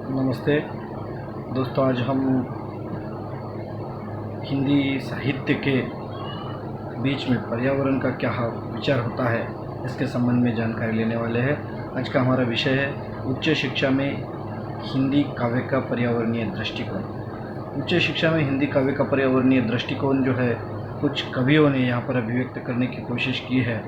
नमस्ते दोस्तों, आज हम हिंदी साहित्य के बीच में पर्यावरण का क्या विचार होता है इसके संबंध में जानकारी लेने वाले हैं। आज का हमारा विषय है उच्च शिक्षा में हिंदी काव्य का पर्यावरणीय दृष्टिकोण। उच्च शिक्षा में हिंदी काव्य का पर्यावरणीय दृष्टिकोण जो है कुछ कवियों ने यहाँ पर अभिव्यक्त करने की कोशिश की है।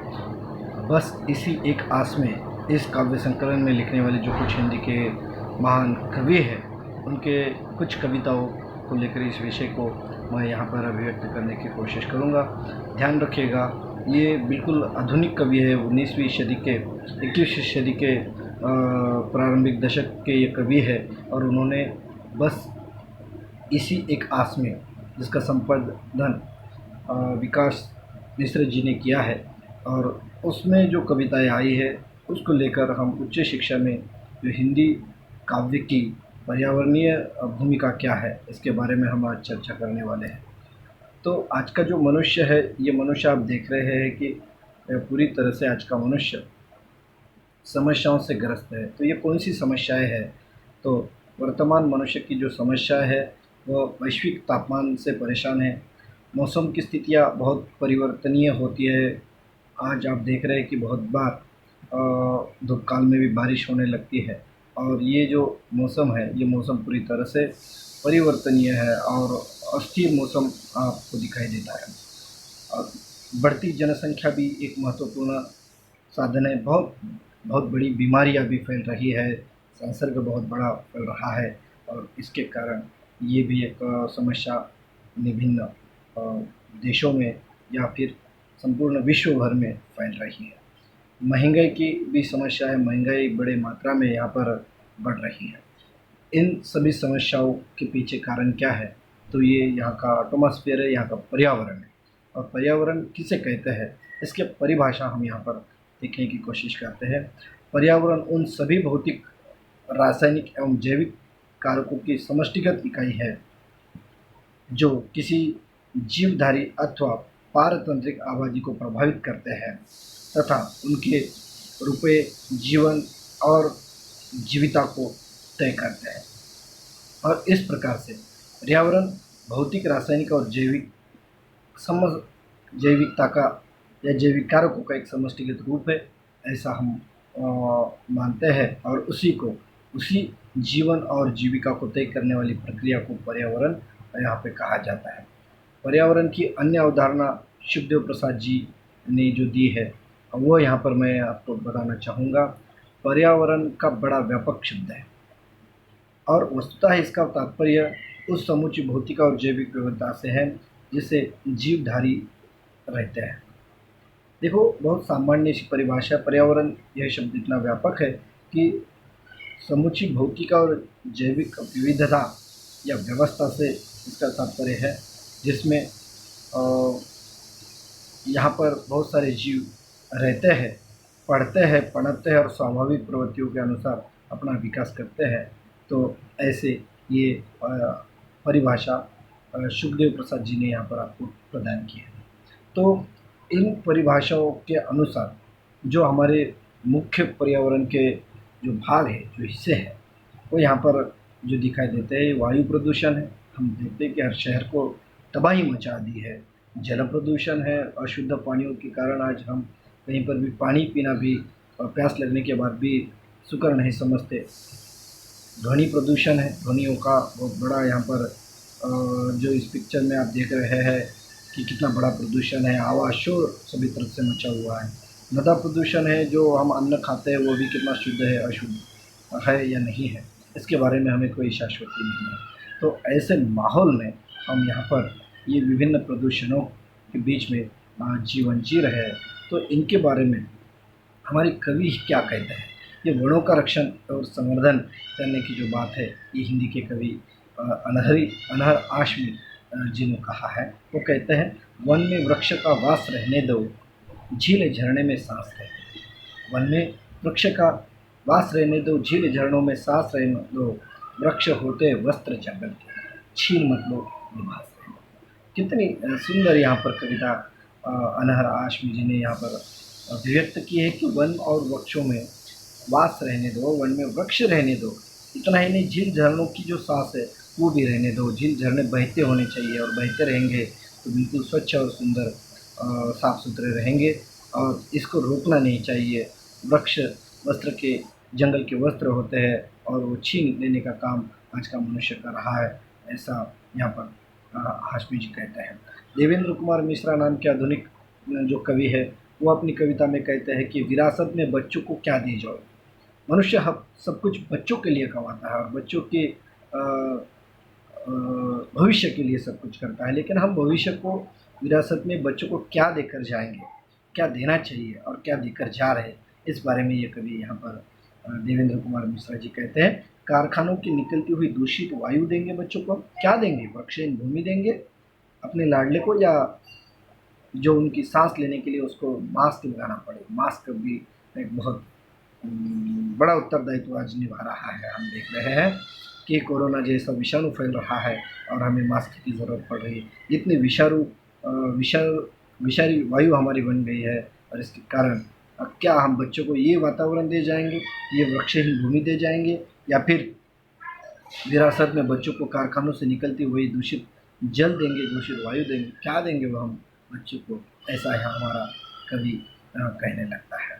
बस इसी एक आस में इस काव्य संकलन में लिखने वाले जो कुछ हिंदी के महान कवि हैं उनके कुछ कविताओं को लेकर इस विषय को मैं यहाँ पर अभिव्यक्त करने की कोशिश करूँगा। ध्यान रखिएगा, ये बिल्कुल आधुनिक कवि है। 19वीं सदी के 21वीं सदी के प्रारंभिक दशक के ये कवि है और उन्होंने बस इसी एक आस में जिसका संपादन विकास मिश्र जी ने किया है और उसमें जो कविताएं आई है उसको लेकर हम उच्च शिक्षा में जो हिंदी काव्य की पर्यावरणीय भूमिका क्या है इसके बारे में हम आज चर्चा करने वाले हैं। तो आज का जो मनुष्य है, ये मनुष्य आप देख रहे हैं कि पूरी तरह से आज का मनुष्य समस्याओं से ग्रस्त है। तो ये कौन सी समस्याएं हैं? तो वर्तमान मनुष्य की जो समस्या है वो वैश्विक तापमान से परेशान है। मौसम की स्थितियाँ बहुत परिवर्तनीय होती है। आज आप देख रहे हैं कि बहुत बार धूप काल में भी बारिश होने लगती है और ये जो मौसम है ये मौसम पूरी तरह से परिवर्तनीय है और अस्थिर मौसम आपको दिखाई देता है। और बढ़ती जनसंख्या भी एक महत्वपूर्ण साधन है। बहुत बहुत बड़ी बीमारियां भी फैल रही है, संसर्ग बहुत बड़ा फैल रहा है और इसके कारण ये भी एक समस्या विभिन्न देशों में या फिर संपूर्ण विश्व भर में फैल रही है। महंगाई की भी समस्या है, महंगाई बड़े मात्रा में यहाँ पर बढ़ रही है। इन सभी समस्याओं के पीछे कारण क्या है? तो ये यहाँ का एटमॉस्फेयर है, यहाँ का पर्यावरण है। और पर्यावरण किसे कहते हैं इसके परिभाषा हम यहाँ पर देखने की कोशिश करते हैं। पर्यावरण उन सभी भौतिक, रासायनिक एवं जैविक कारकों की समष्टिगत इकाई है जो किसी जीवधारी अथवा पारतंत्रिक आबादी को प्रभावित करते हैं तथा उनके रुपये, जीवन और जीविता को तय करते हैं। और इस प्रकार से पर्यावरण भौतिक, रासायनिक और जैविकता का या जैविक कारकों का एक समष्टिगत रूप है, ऐसा हम मानते हैं। और उसी जीवन और जीविका को तय करने वाली प्रक्रिया को पर्यावरण यहाँ पे कहा जाता है। पर्यावरण की अन्य अवधारणा सुखदेव प्रसाद जी ने जो दी है वो यहाँ पर मैं आपको बताना चाहूँगा। पर्यावरण का बड़ा व्यापक शब्द है और वस्तुतः इसका तात्पर्य उस समूची भौतिक और जैविक विविधता से है जिससे जीवधारी रहते हैं। देखो, बहुत सामान्य सी परिभाषा। पर्यावरण यह शब्द इतना व्यापक है कि समूची भौतिक और जैविक विविधता या व्यवस्था से इसका तात्पर्य है जिसमें यहाँ पर बहुत सारे जीव रहते हैं, पढ़ते हैं, पनपते हैं और स्वाभाविक प्रवृत्तियों के अनुसार अपना विकास करते हैं। तो ऐसे ये परिभाषा सुखदेव प्रसाद जी ने यहाँ पर आपको प्रदान की है। तो इन परिभाषाओं के अनुसार जो हमारे मुख्य पर्यावरण के जो भाग है, जो हिस्से हैं, वो यहाँ पर जो दिखाई देते हैं। वायु प्रदूषण है, हम देखते हैं कि हर शहर को तबाही मचा दी है। जल प्रदूषण है, अशुद्ध पानियों के कारण आज हम कहीं पर भी पानी पीना भी प्यास लगने के बाद भी शुक्र नहीं समझते। ध्वनि प्रदूषण है, ध्वनियों का बहुत बड़ा यहाँ पर जो इस पिक्चर में आप देख रहे हैं कि कितना बड़ा प्रदूषण है, आवाज़, शोर सभी तरफ से मचा हुआ है। मृदा प्रदूषण है, जो हम अन्न खाते हैं वो भी कितना शुद्ध है, अशुद्ध है या नहीं है, इसके बारे में हमें कोई शाश्वती नहीं है। तो ऐसे माहौल में हम यहाँ पर ये विभिन्न प्रदूषणों के बीच में जीवन जी रहे हैं। तो इनके बारे में हमारे कवि क्या कहते हैं? ये वनों का रक्षण और संवर्धन करने की जो बात है, ये हिंदी के कवि अनहर आशमी जी ने कहा है। वो कहते हैं, वन में वृक्ष का वास रहने दो, झील झरने में सांस रहने दो। वन में वृक्ष का वास रहने दो, झील झरनों में सांस रहने दो, वृक्ष होते वस्त्र जंगल के, छीन मत लो लिबास रहने दो। कितनी सुंदर यहाँ पर कविता अनहर आशमी जी ने यहाँ पर अभिव्यक्त की है कि वन और वृक्षों में वास रहने दो, वन में वृक्ष रहने दो, इतना ही नहीं, झील झरनों की जो सांस है वो भी रहने दो। झील झरने बहते होने चाहिए, और बहते रहेंगे तो बिल्कुल स्वच्छ और सुंदर साफ सुथरे रहेंगे, और इसको रोकना नहीं चाहिए। वृक्ष वस्त्र के जंगल के वस्त्र होते हैं, और वो छीन लेने का काम आज का मनुष्य कर रहा है, ऐसा यहाँ पर हाशमी जी कहते हैं। देवेंद्र कुमार मिश्रा नाम के आधुनिक जो कवि है, वो अपनी कविता में कहते हैं कि विरासत में बच्चों को क्या दी जाए। मनुष्य सब कुछ बच्चों के लिए कमाता है, और बच्चों के भविष्य के लिए सब कुछ करता है, लेकिन हम भविष्य को विरासत में बच्चों को क्या देकर जाएंगे, क्या देना चाहिए और क्या देकर जा रहे हैं, इस बारे में ये कवि यहाँ पर देवेंद्र कुमार मिश्रा जी कहते हैं। कारखानों की निकलती हुई दूषित वायु देंगे बच्चों को, क्या देंगे? वृक्षहीन भूमि देंगे अपने लाडले को, या जो उनकी सांस लेने के लिए उसको मास्क लगाना पड़े? मास्क भी एक बहुत बड़ा उत्तरदायित्व आज निभा रहा है। हम देख रहे हैं कि कोरोना जैसा विषाणु फैल रहा है और हमें मास्क की ज़रूरत पड़ रही है। इतनी विषारी वायु हमारी बन गई है, और इसके कारण अब क्या हम बच्चों को ये वातावरण दे जाएंगे, ये वृक्षहीन भूमि दे जाएंगे, या फिर विरासत में बच्चों को कारखानों से निकलती हुई दूषित जल देंगे, दूषित वायु देंगे? क्या देंगे वो हम बच्चों को? ऐसा है हमारा कवि कहने लगता है।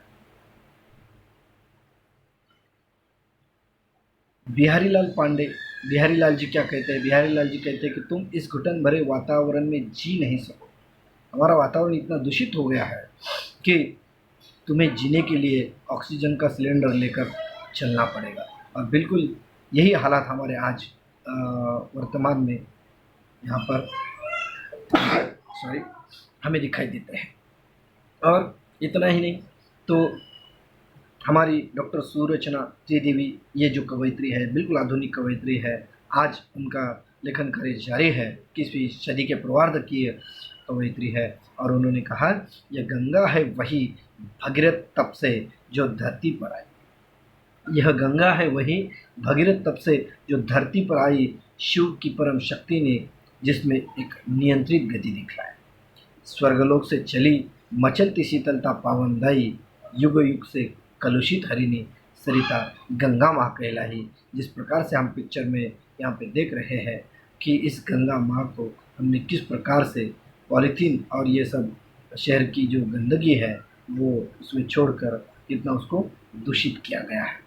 बिहारी लाल जी क्या कहते हैं? बिहारी लाल जी कहते हैं कि तुम इस घुटन भरे वातावरण में जी नहीं सको। हमारा वातावरण इतना दूषित हो गया है कि तुम्हें जीने के लिए ऑक्सीजन का सिलेंडर लेकर चलना पड़ेगा। और बिल्कुल यही हालात हमारे आज वर्तमान में यहाँ पर सॉरी हमें दिखाई देते हैं। और इतना ही नहीं, तो हमारी डॉक्टर सुरचना त्रिदेवी, ये जो कवयित्री है, बिल्कुल आधुनिक कवयित्री है। आज उनका लेखन कार्य जारी है, 21वीं सदी के पूर्वार्ध की कवयित्री है, और उन्होंने कहा, यह गंगा है वही भगीरथ तप से जो धरती पर आई। यह गंगा है वही भगीरथ तप से जो धरती पर आई, शिव की परम शक्ति ने जिसमें एक नियंत्रित गति दिखलाई। स्वर्गलोक से चली मचलती शीतलता पावनदायी, युग युग से कलुषित हरिणी सरिता गंगा माँ कहलाई। जिस प्रकार से हम पिक्चर में यहाँ पे देख रहे हैं कि इस गंगा माँ को हमने किस प्रकार से पॉलीथीन और ये सब शहर की जो गंदगी है वो उसमें छोड़कर इतना उसको दूषित किया गया है।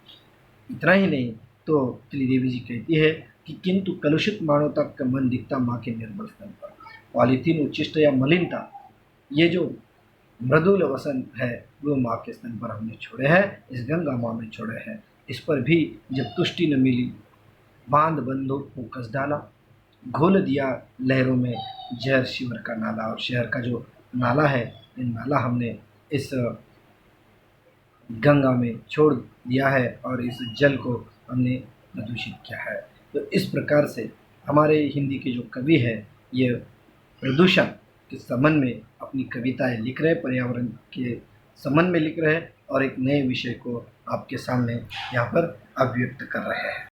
इतना ही नहीं, तो त्रिदेवी जी कहती है कि किंतु कलुषित मानवता का मन दिखता माँ के निर्मल स्तन पर। पॉलीथीन उच्छिष्ट या मलिनता, ये जो मृदुल वसंत है, वो माँ के स्तन पर हमने छोड़े हैं, इस गंगा माँ में छोड़े हैं। इस पर भी जब तुष्टि न मिली, बांध बंधों को कस डाला, घोल दिया लहरों में जहर शिवर का नाला। और शहर का जो नाला है, ये नाला हमने इस गंगा में छोड़ दिया है, और इस जल को हमने प्रदूषित किया है। तो इस प्रकार से हमारे हिंदी के जो कवि हैं, ये प्रदूषण के संबंध में अपनी कविताएं लिख रहे, पर्यावरण के संबंध में लिख रहे हैं, और एक नए विषय को आपके सामने यहाँ पर अभिव्यक्त कर रहे हैं।